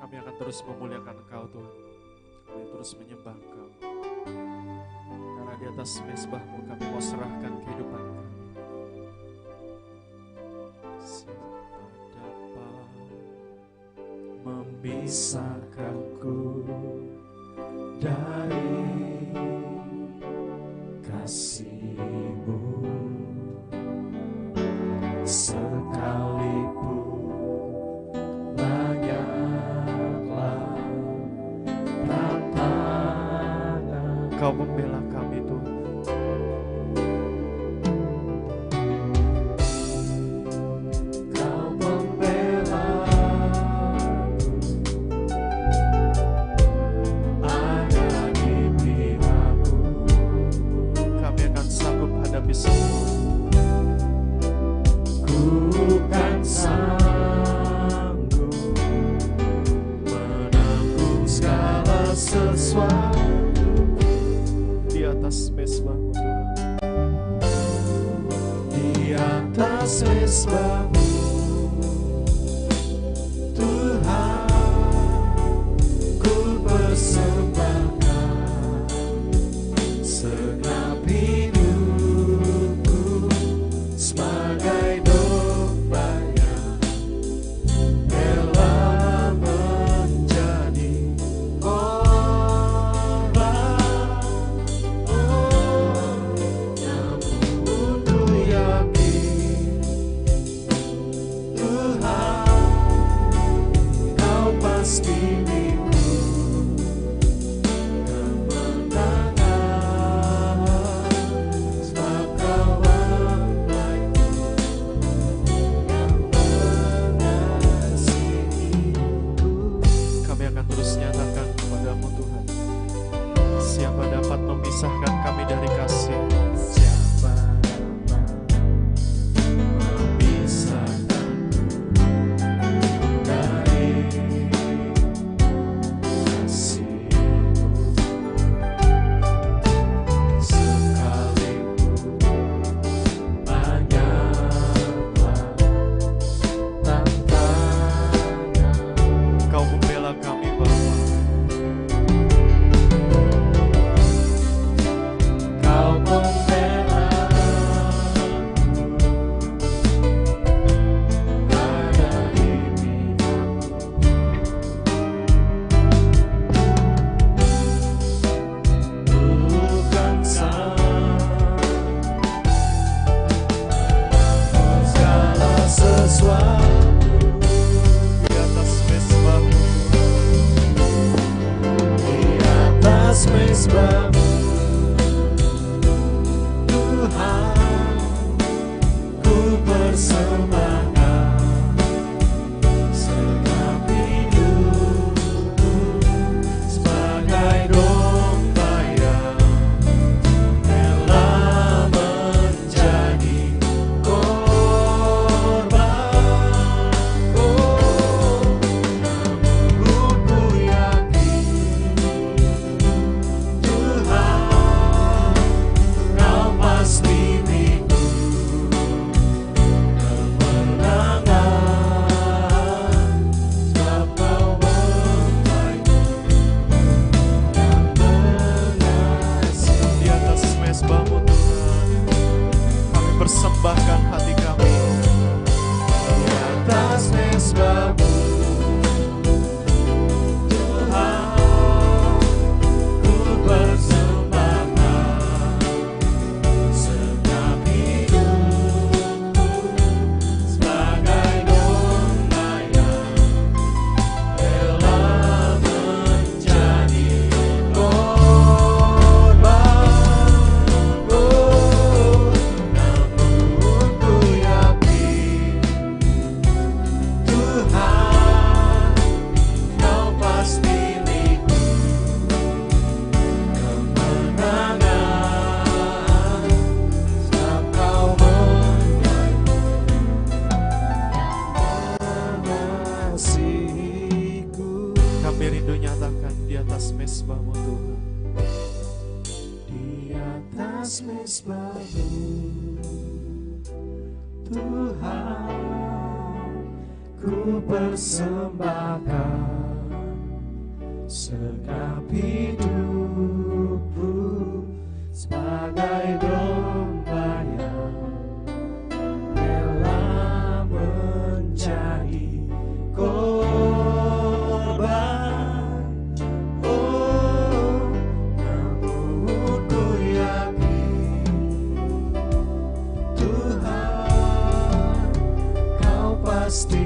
Kami akan terus memuliakan Engkau Tuhan. Kami terus menyembah Engkau. Karena di atas mezbah-Mu kami mau serahkan kehidupan kami. Siapa dapat memisahkanku dari kasih-Mu? Sekalipun banyaklah tantangan, Kau membela kami Tuhan. Kau membela ada di pihakku. Kami akan sanggup hadapi semua. Ku kan sanggup menanggung segala sesuatu di atas mezbah-Mu Tuhan. Di atas mezbah-Mu Tuhan, ku persembahkan segenap hidupku sebagai domba yang rela menjadi korban. Namun ku yakin Tuhan, Kau pasti milikku kemenangan, sebab Kau membelaiku yang mengasihiku. Kami akan terus nyatakan kepada-Mu Tuhan, siapa dapat memisahkan kami dari kasih? Siapa dapat memisahkan dari kasih-Mu? Sekalipun banyaklah tantangan, Kau membela kami Bapa. Kau membela ada di pihakku. Bukan segala sesuatu di atas mezbah-Mu, di atas mezbah-Mu Tuhan, ku persembahkan segenap hidupku sebagai domba yang rela menjadi korban. Namun ku yakin Tuhan, Kau pasti milikku kemenangan, sebab Kau membelaiku yang mengasihi. Di atas mezbah-Mu Tuhan, kami persembahkan hati kami. Di atas mezbah-Mu Tuhan, ku persembahkan segenap hidupku sebagai domba yang rela menjadi korban. Namun ku yakin Tuhan, Kau pasti milikku kemenangan, sebab Kau membelaiku mengasihiku. Kami rindu nyatakan di atas mezbah-Mu Tuhan, di atas mezbah-Mu Tuhan, ku persembahkan segenap hidupku sebagai domba yang rela menjadi korban. Oh, namun ku yakin Tuhan, Kau pasti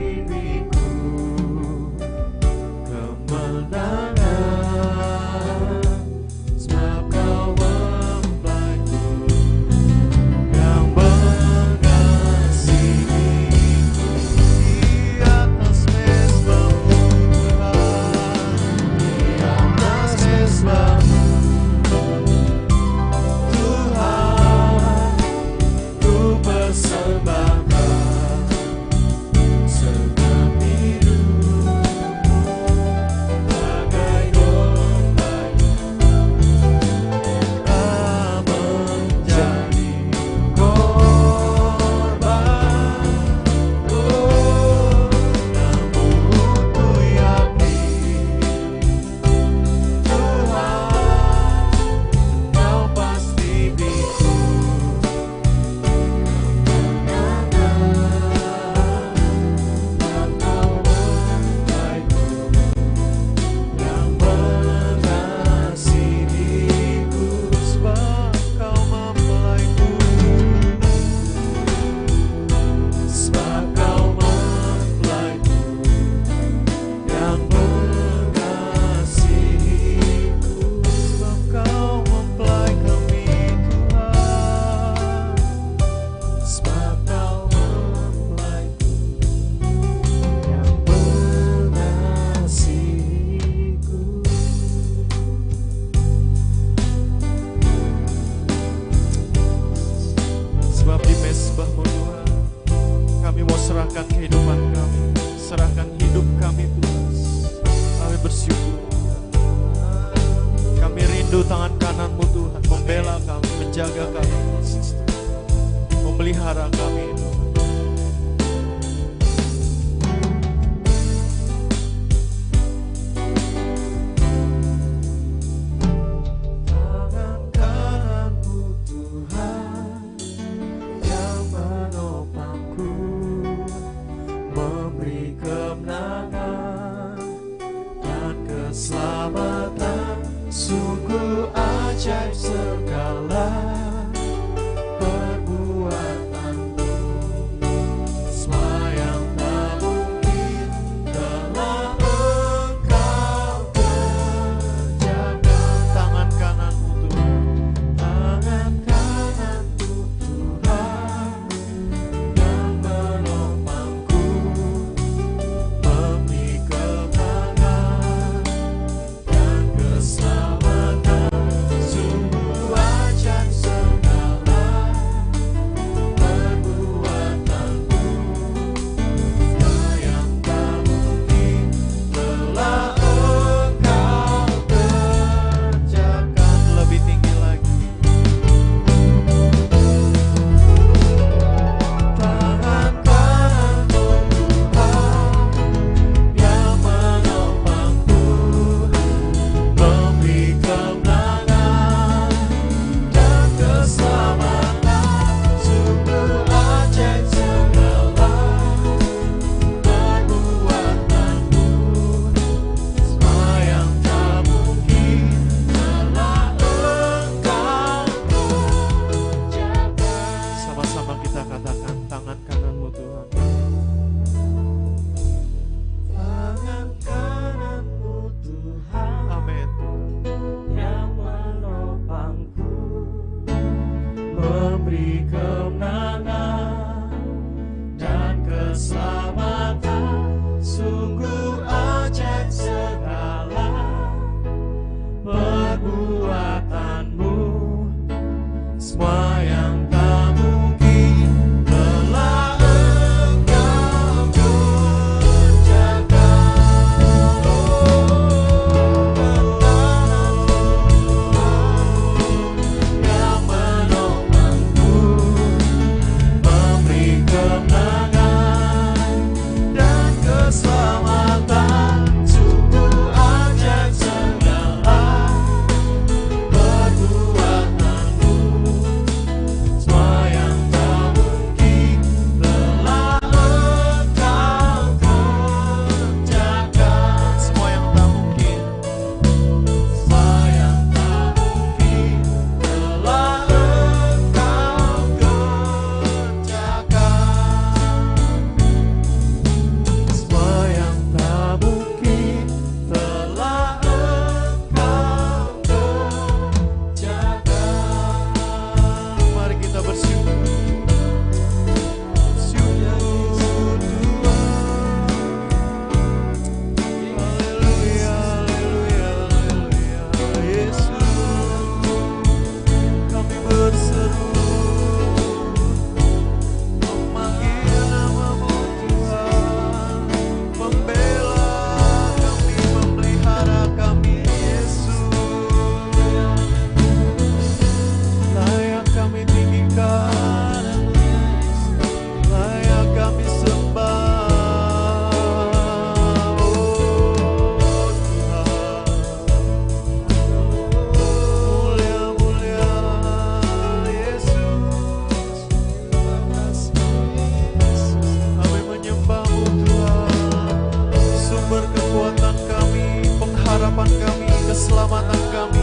sumber kekuatan kami, pengharapan kami, keselamatan kami.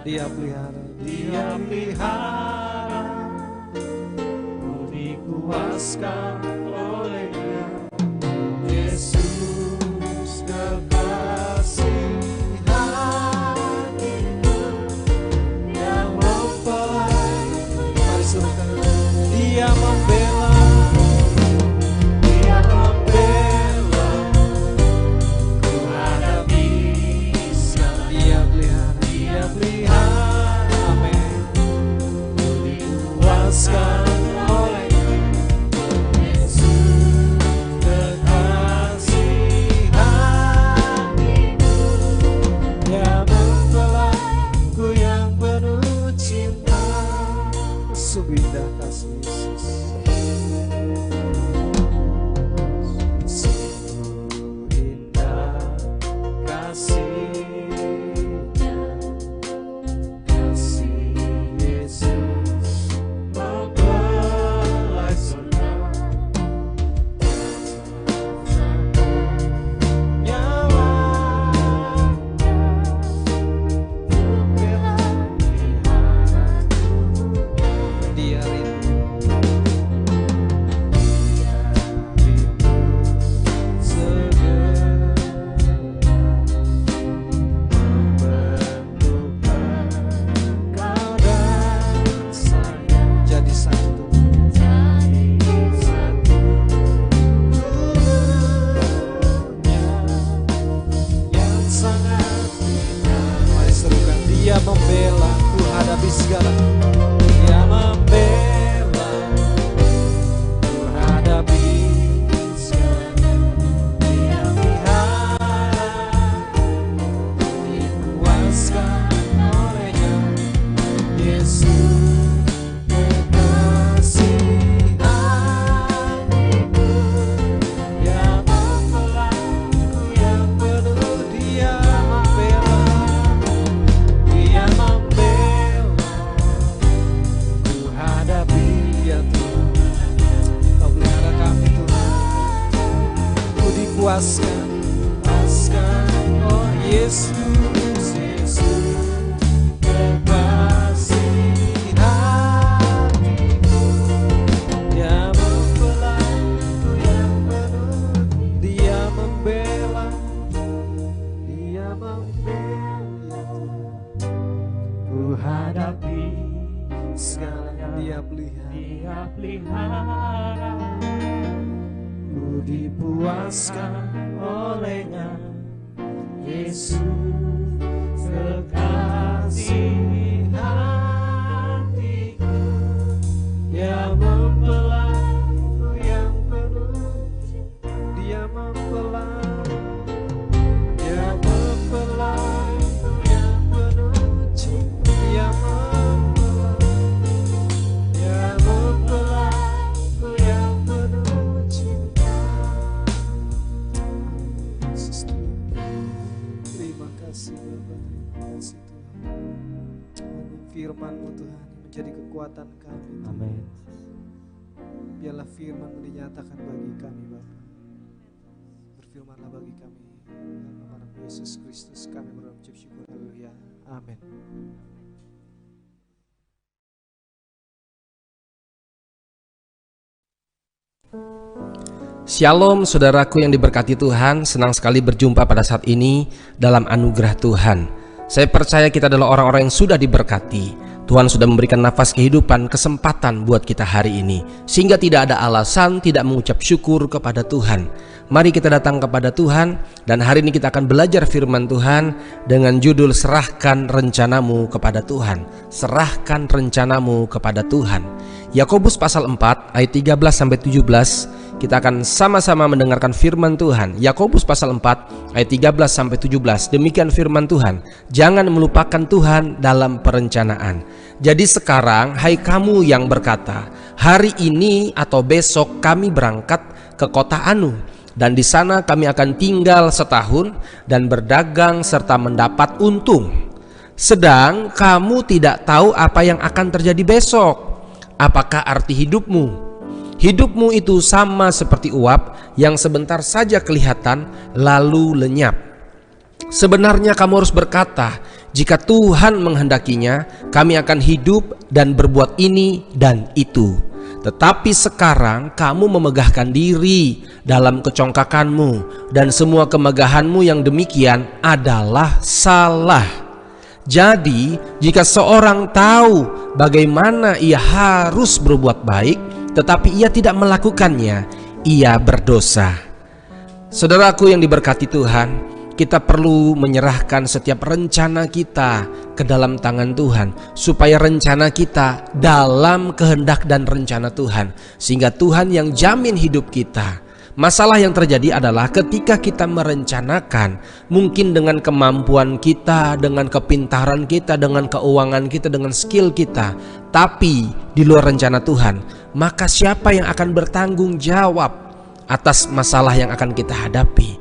Dia pelihara, ku dikuaskan oleh-Nya. Yesus kekasih hatiku yang mempelai. Mari suruhkan, Dia membela, Dia membela, ku hadapi segala. Dia pelihara, Dia pelihara. Oleh Yesus kekasih hatiku yang mempelaiku yang penuh cinta. Sungguh indah kasih Yesus, sungguh indah kasih. Dia membela, ku hadapi segala. Dia membela, ku hadapi segala. Dia pelihara, dikuaskan oleh-Nya. Yesus kekasih hatiku yang mempelaiku yang penuh. Dia membela, Dia membela, ku hadapi. Ya Tuhan, Kau pelihara kami Tuhan, ku dikuaskan, oh Yesus, Yesus kekasih hatiku yang mempelaiku yang penuh. Dia membela, Dia membela, ku hadapi segalanya. Dia pelihara, Dia pelihara, dipuaskan olehnya. Yesus kekasih hatiku, Dia mempelaiku yang penuh, Dia mempelai, Dia mempelaiku yang penuh cinta, Dia mempelaiku yang penuh cinta. Yesus, terima kasih Bapa, terima kasih Tuhan. Firman-Mu Tuhan menjadi kekuatan kami. Amin. Biarlah firman-Mu dinyatakan bagi kami Bapa. Berfirmanlah bagi kami. Dalam nama Yesus Kristus kami mengucap syukur. Haleluya. Amin. Shalom saudaraku yang diberkati Tuhan, senang sekali berjumpa pada saat ini dalam anugerah Tuhan. Saya percaya kita adalah orang-orang yang sudah diberkati. Tuhan sudah memberikan nafas kehidupan, kesempatan buat kita hari ini, sehingga tidak ada alasan tidak mengucap syukur kepada Tuhan. Mari kita datang kepada Tuhan, dan hari ini kita akan belajar firman Tuhan dengan judul Serahkan Rencanamu kepada Tuhan. Serahkan rencanamu kepada Tuhan. Yakobus pasal 4 ayat 13-17. Kita akan sama-sama mendengarkan firman Tuhan. Yakobus pasal 4 ayat 13-17. Demikian firman Tuhan. Jangan melupakan Tuhan dalam perencanaan. Jadi sekarang, hai kamu yang berkata, hari ini atau besok kami berangkat ke kota Anu, dan di sana kami akan tinggal setahun dan berdagang serta mendapat untung. Sedang kamu tidak tahu apa yang akan terjadi besok. Apakah arti hidupmu? Hidupmu itu sama seperti uap yang sebentar saja kelihatan lalu lenyap. Sebenarnya kamu harus berkata, jika Tuhan menghendakinya, kami akan hidup dan berbuat ini dan itu. Tetapi sekarang kamu memegahkan diri dalam kecongkakanmu, dan semua kemegahanmu yang demikian adalah salah. Jadi, jika seorang tahu bagaimana ia harus berbuat baik, tetapi ia tidak melakukannya, ia berdosa. Saudaraku yang diberkati Tuhan, kita perlu menyerahkan setiap rencana kita ke dalam tangan Tuhan, supaya rencana kita dalam kehendak dan rencana Tuhan, sehingga Tuhan yang jamin hidup kita. Masalah yang terjadi adalah ketika kita merencanakan, mungkin dengan kemampuan kita, dengan kepintaran kita, dengan keuangan kita, dengan skill kita, tapi di luar rencana Tuhan, maka siapa yang akan bertanggung jawab atas masalah yang akan kita hadapi?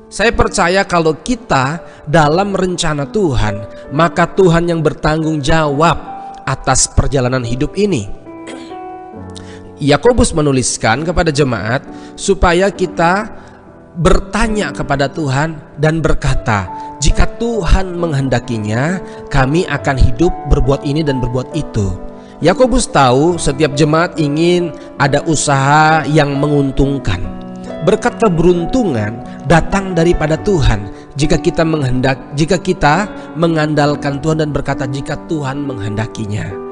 Saya percaya kalau kita dalam rencana Tuhan, maka Tuhan yang bertanggung jawab atas perjalanan hidup ini. Yakobus menuliskan kepada jemaat supaya kita bertanya kepada Tuhan dan berkata, jika Tuhan menghendakinya, kami akan hidup, berbuat ini dan berbuat itu. Yakobus tahu setiap jemaat ingin ada usaha yang menguntungkan. Berkat keberuntungan datang daripada Tuhan jika kita mengandalkan Tuhan dan berkata jika Tuhan menghendakinya.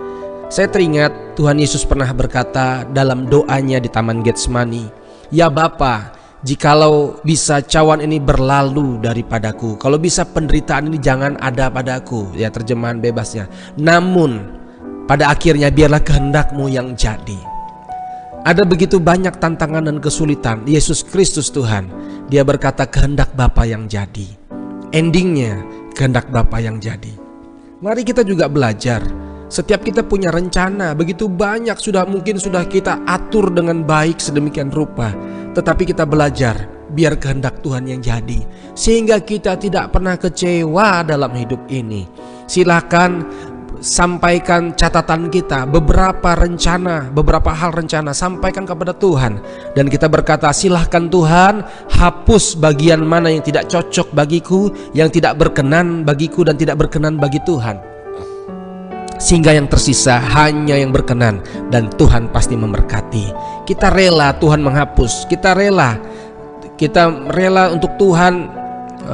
Saya teringat Tuhan Yesus pernah berkata dalam doanya di Taman Getsemani, ya Bapa, jikalau bisa cawan ini berlalu daripadaku, kalau bisa penderitaan ini jangan ada padaku, ya terjemahan bebasnya, namun pada akhirnya biarlah kehendak-Mu yang jadi. Ada begitu banyak tantangan dan kesulitan, Yesus Kristus Tuhan, Dia berkata kehendak Bapa yang jadi. Endingnya kehendak Bapa yang jadi. Mari kita juga belajar. Setiap kita punya rencana, begitu banyak mungkin sudah kita atur dengan baik sedemikian rupa. Tetapi kita belajar, biar kehendak Tuhan yang jadi. Sehingga kita tidak pernah kecewa dalam hidup ini. Silakan sampaikan catatan kita, beberapa hal rencana, sampaikan kepada Tuhan. Dan kita berkata, silahkan Tuhan, hapus bagian mana yang tidak cocok bagiku, yang tidak berkenan bagiku dan tidak berkenan bagi Tuhan. Sehingga yang tersisa hanya yang berkenan, dan Tuhan pasti memberkati. Kita rela Tuhan menghapus, kita rela untuk Tuhan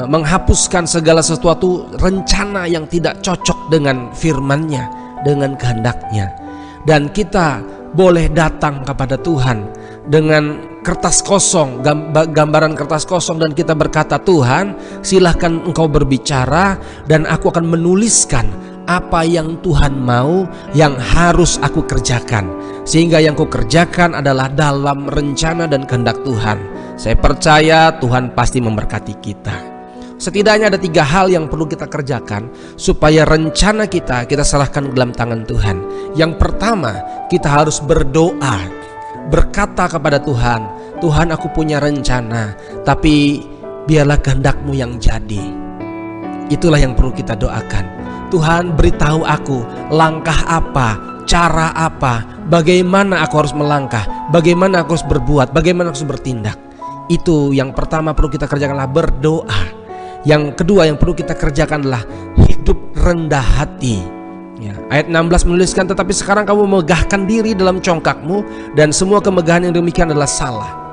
menghapuskan segala sesuatu rencana yang tidak cocok dengan firman-Nya, dengan kehendak-Nya. Dan kita boleh datang kepada Tuhan dengan kertas kosong, gambaran kertas kosong, dan kita berkata, Tuhan silahkan Engkau berbicara dan aku akan menuliskan apa yang Tuhan mau, yang harus aku kerjakan, sehingga yang ku kerjakan adalah dalam rencana dan kehendak Tuhan. Saya percaya Tuhan pasti memberkati kita. Setidaknya ada 3 hal yang perlu kita kerjakan supaya rencana kita serahkan dalam tangan Tuhan. Yang pertama, kita harus berdoa, berkata kepada Tuhan, Tuhan aku punya rencana, tapi biarlah kehendak-Mu yang jadi. Itulah yang perlu kita doakan. Tuhan beritahu aku langkah apa, cara apa, bagaimana aku harus melangkah, bagaimana aku harus berbuat, bagaimana aku harus bertindak. Itu yang pertama perlu kita kerjakanlah berdoa. Yang kedua yang perlu kita kerjakan adalah hidup rendah hati. Ya, ayat 16 menuliskan, tetapi sekarang kamu memegahkan diri dalam congkakmu, dan semua kemegahan yang demikian adalah salah.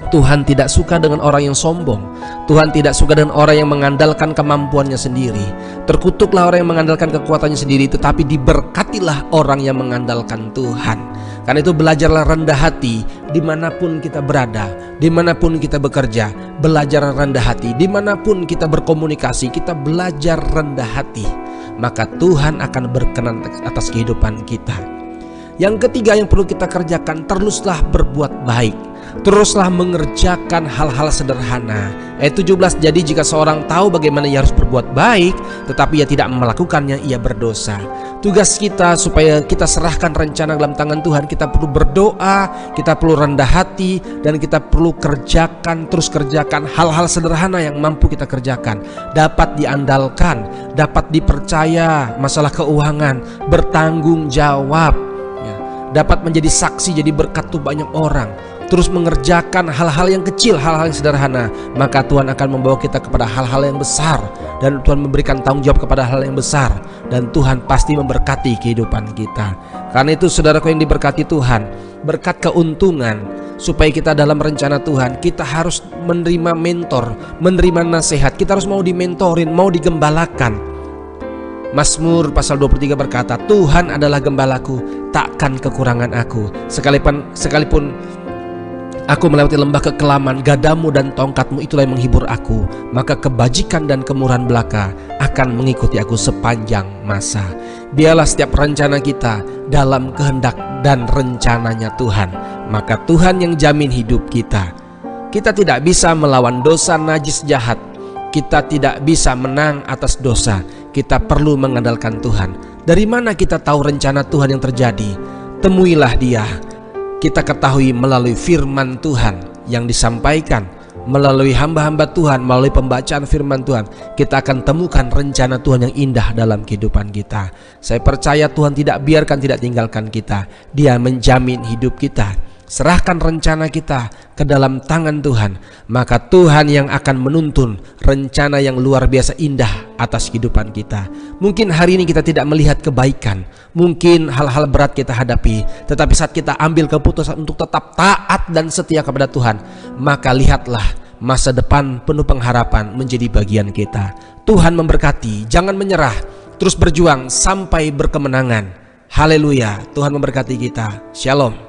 Tuhan tidak suka dengan orang yang sombong. Tuhan tidak suka dengan orang yang mengandalkan kemampuannya sendiri. Terkutuklah orang yang mengandalkan kekuatannya sendiri, tetapi diberkatilah orang yang mengandalkan Tuhan. Karena itu belajarlah rendah hati dimanapun kita berada, dimanapun kita bekerja. Belajar rendah hati dimanapun kita berkomunikasi, kita belajar rendah hati. Maka Tuhan akan berkenan atas kehidupan kita. Yang ketiga yang perlu kita kerjakan, teruslah berbuat baik, teruslah mengerjakan hal-hal sederhana. Ayat 17, jadi jika seorang tahu bagaimana ia harus berbuat baik, tetapi ia tidak melakukannya, ia berdosa. Tugas kita supaya kita serahkan rencana dalam tangan Tuhan, kita perlu berdoa, kita perlu rendah hati, dan kita perlu terus kerjakan hal-hal sederhana yang mampu kita kerjakan, dapat diandalkan, dapat dipercaya, masalah keuangan, bertanggung jawab, dapat menjadi saksi, jadi berkat tuh banyak orang. Terus mengerjakan hal-hal yang kecil, hal-hal yang sederhana, maka Tuhan akan membawa kita kepada hal-hal yang besar, dan Tuhan memberikan tanggung jawab kepada hal yang besar, dan Tuhan pasti memberkati kehidupan kita. Karena itu saudaraku yang diberkati Tuhan, berkat keuntungan supaya kita dalam rencana Tuhan, kita harus menerima mentor, menerima nasihat, kita harus mau dimentorin, mau digembalakan. Mazmur pasal 23 berkata, Tuhan adalah gembalaku, takkan kekurangan aku. Sekalipun aku melewati lembah kekelaman, gadamu dan tongkatmu itulah yang menghibur aku. Maka kebajikan dan kemurahan belaka akan mengikuti aku sepanjang masa. Biarlah setiap rencana kita dalam kehendak dan rencananya Tuhan, maka Tuhan yang jamin hidup kita. Kita tidak bisa melawan dosa najis jahat, kita tidak bisa menang atas dosa. Kita perlu mengandalkan Tuhan. Dari mana kita tahu rencana Tuhan yang terjadi? Temuilah Dia. Kita ketahui melalui firman Tuhan yang disampaikan, melalui hamba-hamba Tuhan, melalui pembacaan firman Tuhan. Kita akan temukan rencana Tuhan yang indah dalam kehidupan kita. Saya percaya Tuhan tidak tinggalkan kita. Dia menjamin hidup kita. Serahkan rencana kita ke dalam tangan Tuhan, maka Tuhan yang akan menuntun rencana yang luar biasa indah atas kehidupan kita. Mungkin hari ini kita tidak melihat kebaikan, mungkin hal-hal berat kita hadapi, tetapi saat kita ambil keputusan untuk tetap taat dan setia kepada Tuhan, maka lihatlah masa depan penuh pengharapan menjadi bagian kita. Tuhan memberkati, jangan menyerah, terus berjuang sampai berkemenangan. Haleluya, Tuhan memberkati kita. Shalom.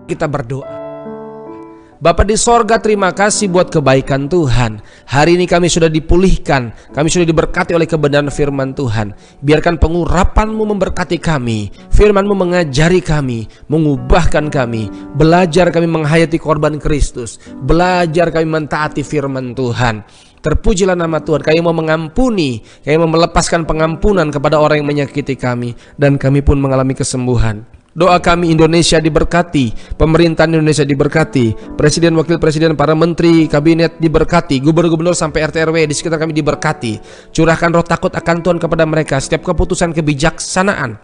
Kita berdoa. Bapa di sorga, terima kasih buat kebaikan Tuhan. Hari ini kami sudah dipulihkan, kami sudah diberkati oleh kebenaran firman Tuhan. Biarkan pengurapan-Mu memberkati kami, firman-Mu mengajari kami, mengubahkan kami, belajar kami menghayati korban Kristus, belajar kami mentaati firman Tuhan. Terpujilah nama Tuhan. Kami mau mengampuni, kami mau melepaskan pengampunan kepada orang yang menyakiti kami, dan kami pun mengalami kesembuhan. Doa kami Indonesia diberkati, pemerintahan Indonesia diberkati, presiden, wakil presiden, para menteri, kabinet diberkati, gubernur-gubernur sampai RT RW di sekitar kami diberkati. Curahkan roh takut akan Tuhan kepada mereka. Setiap keputusan kebijaksanaan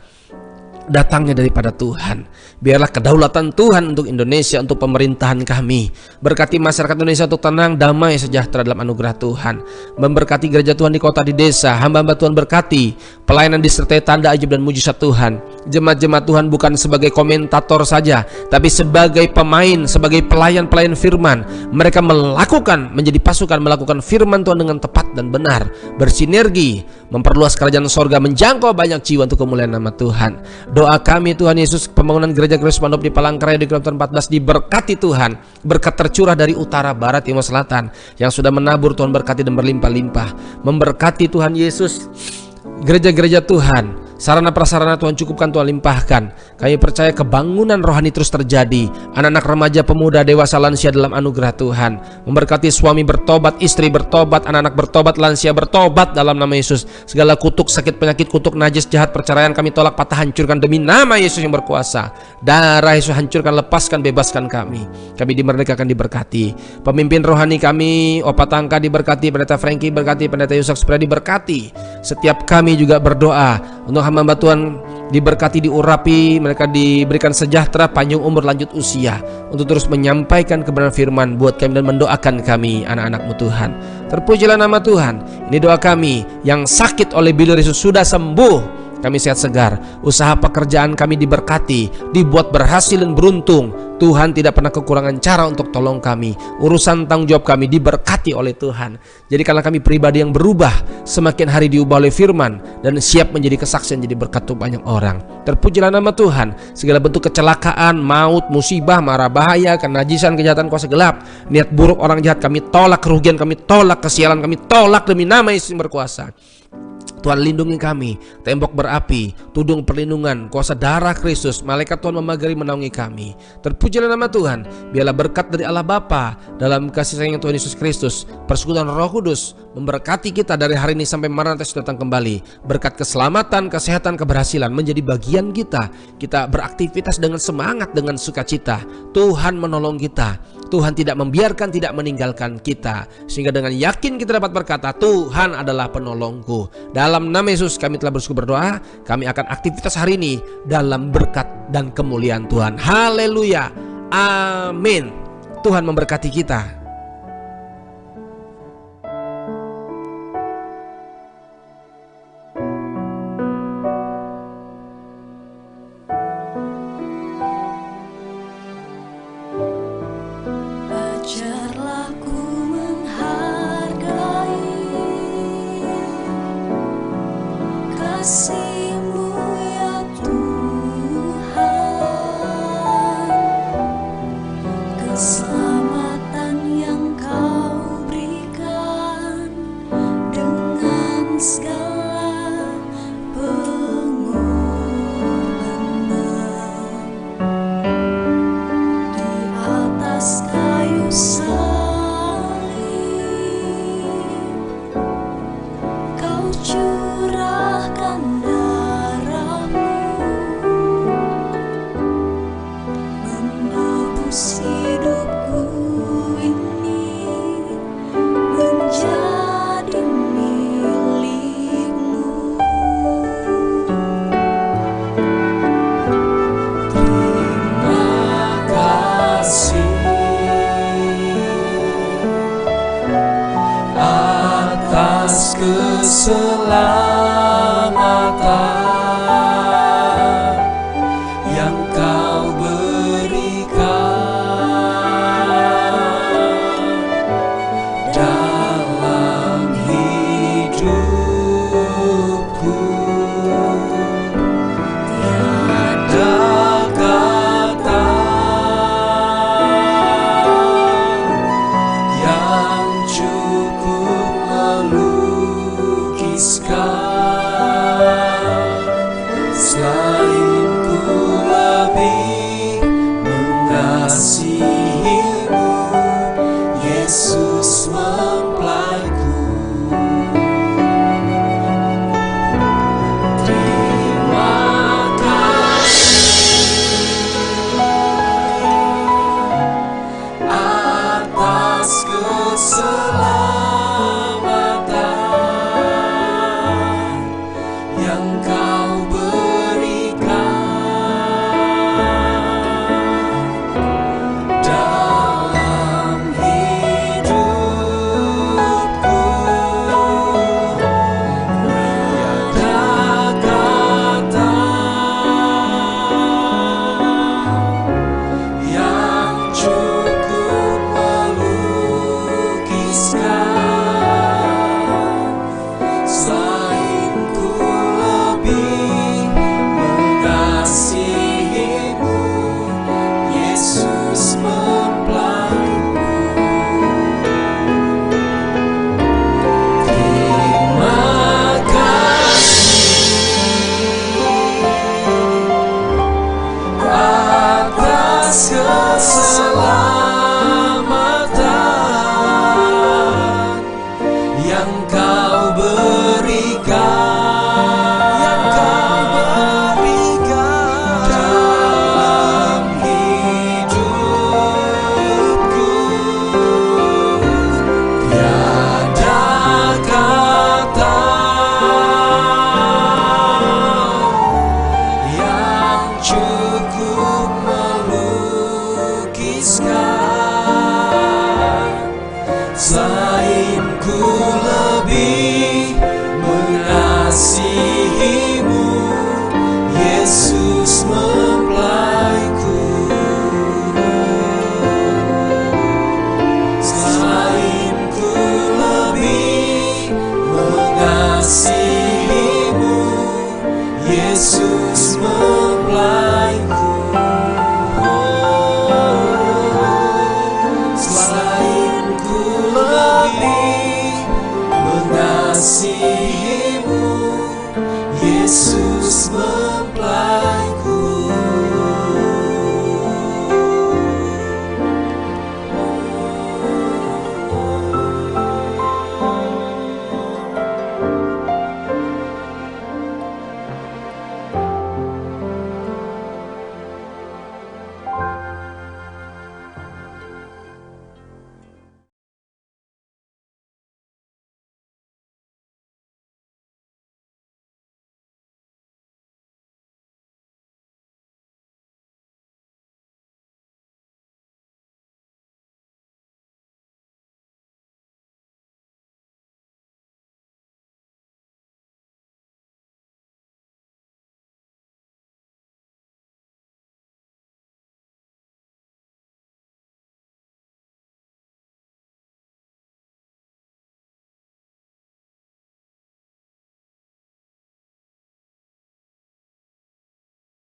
datangnya daripada Tuhan. Biarlah kedaulatan Tuhan untuk Indonesia, untuk pemerintahan kami. Berkati masyarakat Indonesia untuk tenang, damai, sejahtera dalam anugerah Tuhan. Memberkati gereja Tuhan di kota, di desa. Hamba-hamba Tuhan berkati pelayanan disertai tanda ajaib dan mujizat Tuhan. Jemaat-jemaat Tuhan bukan sebagai komentator saja, tapi sebagai pemain, sebagai pelayan-pelayan firman. Mereka melakukan, menjadi pasukan melakukan firman Tuhan dengan tepat dan benar, bersinergi, memperluas kerajaan sorga, menjangkau banyak jiwa untuk kemuliaan nama Tuhan. Doa kami Tuhan Yesus, pembangunan gereja Kristus Mandop di Palangkaraya di Kilometer 14 diberkati Tuhan. Berkat tercurah dari utara, barat, timur, selatan. Yang sudah menabur Tuhan berkati dan berlimpah-limpah. Memberkati Tuhan Yesus gereja-gereja Tuhan. Sarana prasarana Tuhan cukupkan, Tuhan limpahkan. Kami percaya kebangunan rohani terus terjadi. Anak-anak remaja, pemuda, dewasa, lansia dalam anugerah Tuhan. Memberkati suami bertobat, istri bertobat, anak-anak bertobat, lansia bertobat dalam nama Yesus. Segala kutuk, sakit, penyakit, kutuk, najis, jahat, perceraian kami tolak, patah, hancurkan demi nama Yesus yang berkuasa. Darah Yesus hancurkan, lepaskan, bebaskan kami. Kami dimerdekakan, diberkati. Pemimpin rohani kami, Opa Tangka diberkati, Pendeta Frankie berkati, Pendeta Yusak Supra diberkati. Setiap kami juga berdoa untuk hamba Tuhan diberkati, diurapi, mereka diberikan sejahtera, panjang umur, lanjut usia, untuk terus menyampaikan kebenaran firman buat kami dan mendoakan kami, anak-anak-Mu Tuhan. Terpujilah nama Tuhan. Ini doa kami. Yang sakit oleh bilir Yesus sudah sembuh. Kami sehat segar. Usaha pekerjaan kami diberkati, dibuat berhasil dan beruntung. Tuhan tidak pernah kekurangan cara untuk tolong kami. Urusan tanggung jawab kami diberkati oleh Tuhan. Jadi karena kami pribadi yang berubah, semakin hari diubah oleh firman, dan siap menjadi kesaksian, jadi berkat untuk banyak orang. Terpujilah nama Tuhan. Segala bentuk kecelakaan, maut, musibah, mara bahaya, kenajisan, kejahatan, kuasa gelap, niat buruk orang jahat kami tolak, kerugian kami tolak, kesialan kami tolak demi nama Yesus yang berkuasa. Tuhan lindungi kami, tembok berapi, tudung perlindungan, kuasa darah Kristus, malaikat Tuhan memagari menaungi kami. Terpujilah nama Tuhan. Biarlah berkat dari Allah Bapa dalam kasih sayang Tuhan Yesus Kristus, persekutuan Roh Kudus memberkati kita dari hari ini sampai Maranatha datang kembali. Berkat keselamatan, kesehatan, keberhasilan menjadi bagian kita. Kita beraktivitas dengan semangat, dengan sukacita. Tuhan menolong kita. Tuhan tidak membiarkan, tidak meninggalkan kita. Sehingga dengan yakin kita dapat berkata, Tuhan adalah penolongku. Dalam nama Yesus kami telah bersyukur berdoa. Kami akan aktivitas hari ini dalam berkat dan kemuliaan Tuhan. Haleluya. Amin. Tuhan memberkati kita.